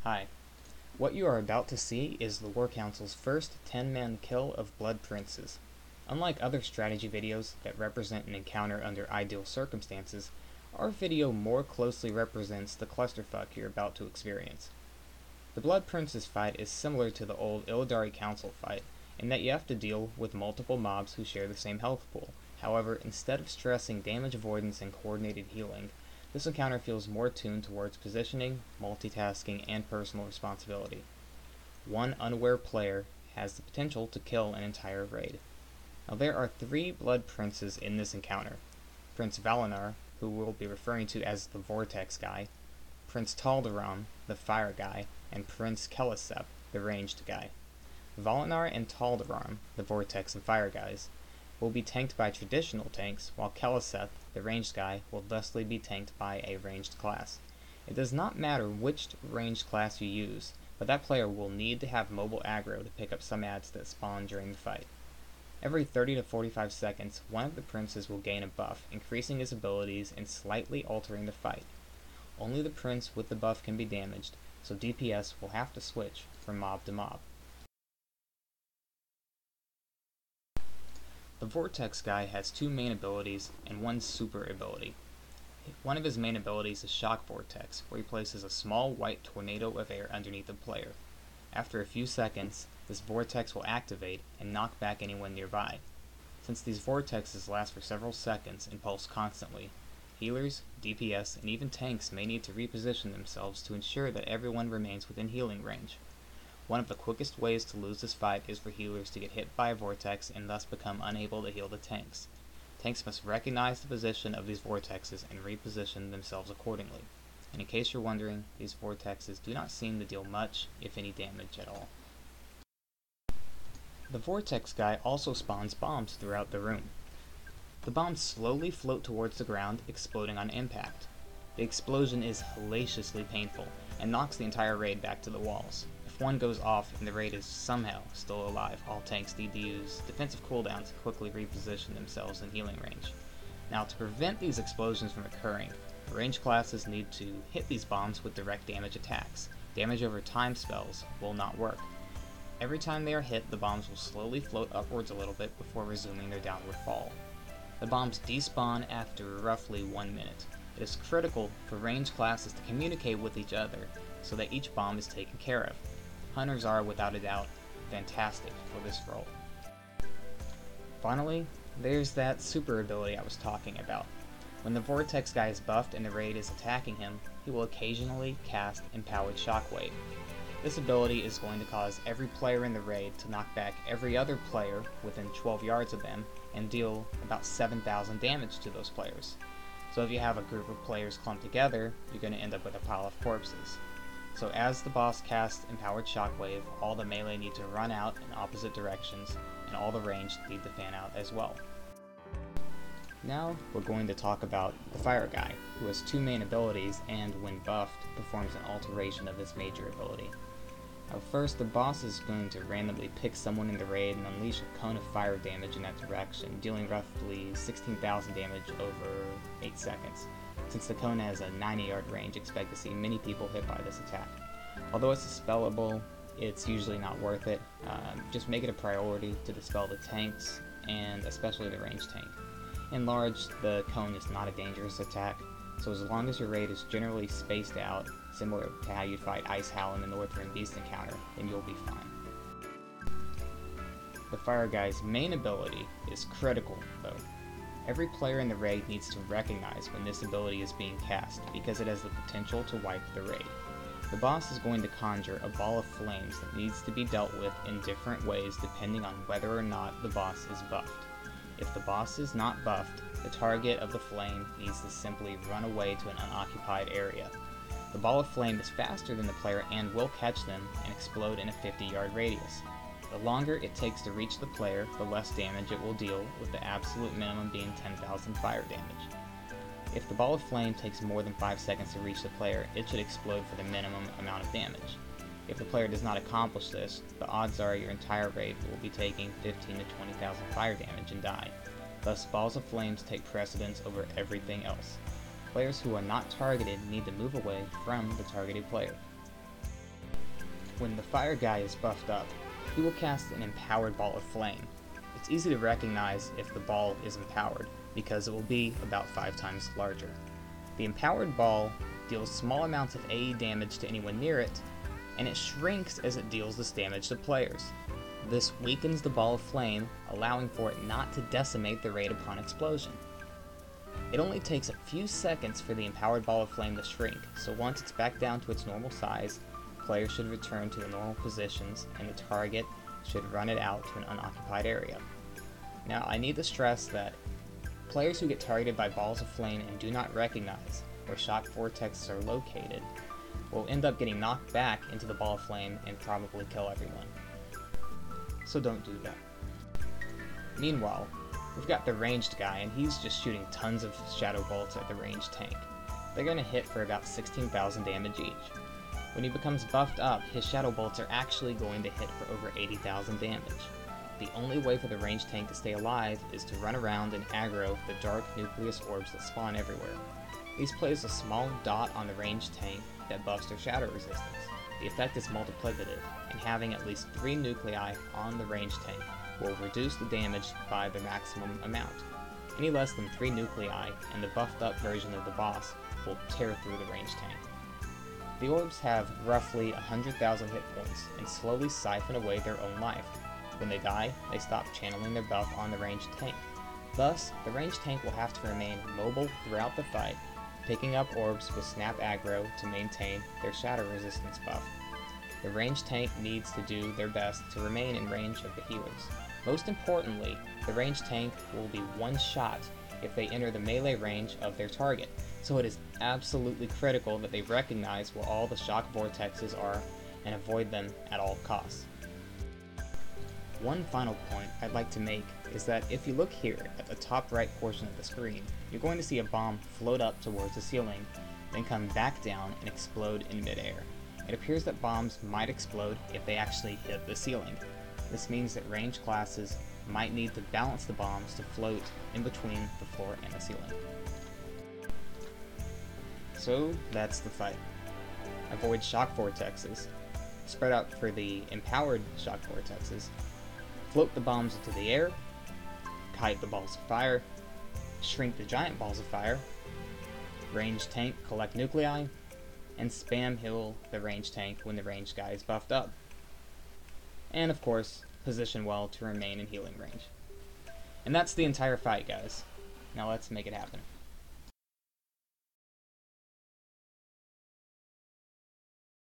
Hi. What you are about to see is the War Council's first 10-man kill of Blood Princes. Unlike other strategy videos that represent an encounter under ideal circumstances, our video more closely represents the clusterfuck you're about to experience. The Blood Princes fight is similar to the old Illidari Council fight, in that you have to deal with multiple mobs who share the same health pool. However, instead of stressing damage avoidance and coordinated healing, this encounter feels more tuned towards positioning, multitasking, and personal responsibility. One unaware player has the potential to kill an entire raid. Now there are 3 Blood Princes in this encounter. Prince Valinar, who we'll be referring to as the Vortex guy, Prince Taldaram, the Fire guy, and Prince Kelisep, the Ranged guy. Valinar and Taldaram, the Vortex and Fire guys, will be tanked by traditional tanks, while Kelisep, the ranged guy, will thusly be tanked by a ranged class. It does not matter which ranged class you use, but that player will need to have mobile aggro to pick up some adds that spawn during the fight. Every 30 to 45 seconds, one of the princes will gain a buff, increasing his abilities and slightly altering the fight. Only the prince with the buff can be damaged, so DPS will have to switch from mob to mob. The Vortex guy has 2 main abilities and 1 super ability. One of his main abilities is Shock Vortex, where he places a small white tornado of air underneath the player. After a few seconds, this vortex will activate and knock back anyone nearby. Since these vortexes last for several seconds and pulse constantly, healers, DPS, and even tanks may need to reposition themselves to ensure that everyone remains within healing range. One of the quickest ways to lose this fight is for healers to get hit by a vortex and thus become unable to heal the tanks. Tanks must recognize the position of these vortexes and reposition themselves accordingly. And in case you're wondering, these vortexes do not seem to deal much, if any, damage at all. The Vortex guy also spawns bombs throughout the room. The bombs slowly float towards the ground, exploding on impact. The explosion is hellaciously painful, and knocks the entire raid back to the walls. If one goes off and the raid is somehow still alive, all tanks need to use defensive cooldowns to quickly reposition themselves in healing range. Now, to prevent these explosions from occurring, ranged classes need to hit these bombs with direct damage attacks. Damage over time spells will not work. Every time they are hit, the bombs will slowly float upwards a little bit before resuming their downward fall. The bombs despawn after roughly 1 minute. It is critical for ranged classes to communicate with each other so that each bomb is taken care of. Hunters are, without a doubt, fantastic for this role. Finally, there's that super ability I was talking about. When the Vortex guy is buffed and the raid is attacking him, he will occasionally cast Empowered Shockwave. This ability is going to cause every player in the raid to knock back every other player within 12 yards of them and deal about 7,000 damage to those players. So if you have a group of players clumped together, you're going to end up with a pile of corpses. So as the boss casts Empowered Shockwave, all the melee need to run out in opposite directions, and all the ranged need to fan out as well. Now we're going to talk about the Fire guy, who has 2 main abilities and, when buffed, performs an alteration of his major ability. Now first, the boss is going to randomly pick someone in the raid and unleash a cone of fire damage in that direction, dealing roughly 16,000 damage over 8 seconds. Since the cone has a 90-yard range, expect to see many people hit by this attack. Although it's dispellable, it's usually not worth it. Just make it a priority to dispel the tanks, and especially the ranged tank. In large, the cone is not a dangerous attack, so as long as your raid is generally spaced out, similar to how you'd fight Ice Howl in the Northern Beast encounter, then you'll be fine. The Fire guy's main ability is critical, though. Every player in the raid needs to recognize when this ability is being cast, because it has the potential to wipe the raid. The boss is going to conjure a ball of flames that needs to be dealt with in different ways depending on whether or not the boss is buffed. If the boss is not buffed, the target of the flame needs to simply run away to an unoccupied area. The ball of flame is faster than the player and will catch them and explode in a 50-yard radius. The longer it takes to reach the player, the less damage it will deal, with the absolute minimum being 10,000 fire damage. If the ball of flame takes more than 5 seconds to reach the player, it should explode for the minimum amount of damage. If the player does not accomplish this, the odds are your entire raid will be taking 15 to 20,000 fire damage and die. Thus, balls of flames take precedence over everything else. Players who are not targeted need to move away from the targeted player. When the fire guy is buffed up, he will cast an empowered ball of flame. It's easy to recognize if the ball is empowered, because it will be about 5 times larger. The empowered ball deals small amounts of AE damage to anyone near it, and it shrinks as it deals this damage to players. This weakens the ball of flame, allowing for it not to decimate the raid upon explosion. It only takes a few seconds for the empowered ball of flame to shrink, so once it's back down to its normal size, players should return to the normal positions and the target should run it out to an unoccupied area. Now, I need to stress that players who get targeted by balls of flame and do not recognize where shock vortexes are located will end up getting knocked back into the ball of flame and probably kill everyone. So don't do that. Meanwhile, we've got the ranged guy, and he's just shooting tons of shadow bolts at the ranged tank. They're going to hit for about 16,000 damage each. When he becomes buffed up, his shadow bolts are actually going to hit for over 80,000 damage. The only way for the ranged tank to stay alive is to run around and aggro the dark nucleus orbs that spawn everywhere. These place a small dot on the ranged tank that buffs their shadow resistance. The effect is multiplicative, and having at least 3 nuclei on the ranged tank will reduce the damage by the maximum amount. Any less than 3 nuclei, and the buffed up version of the boss will tear through the ranged tank. The orbs have roughly 100,000 hit points, and slowly siphon away their own life. When they die, they stop channeling their buff on the ranged tank. Thus, the ranged tank will have to remain mobile throughout the fight, picking up orbs with snap aggro to maintain their shadow resistance buff. The ranged tank needs to do their best to remain in range of the healers. Most importantly, the ranged tank will be one shot if they enter the melee range of their target, so it is absolutely critical that they recognize where all the shock vortexes are and avoid them at all costs. One final point I'd like to make is that if you look here at the top right portion of the screen, you're going to see a bomb float up towards the ceiling, then come back down and explode in midair. It appears that bombs might explode if they actually hit the ceiling. This means that ranged classes might need to balance the bombs to float in between the floor and the ceiling. So that's the fight. Avoid shock vortexes, spread out for the empowered shock vortexes, float the bombs into the air, kite the balls of fire, shrink the giant balls of fire, ranged tank collect nuclei, and spam heal the ranged tank when the ranged guy is buffed up. And of course, position well to remain in healing range. And that's the entire fight, guys. Now let's make it happen.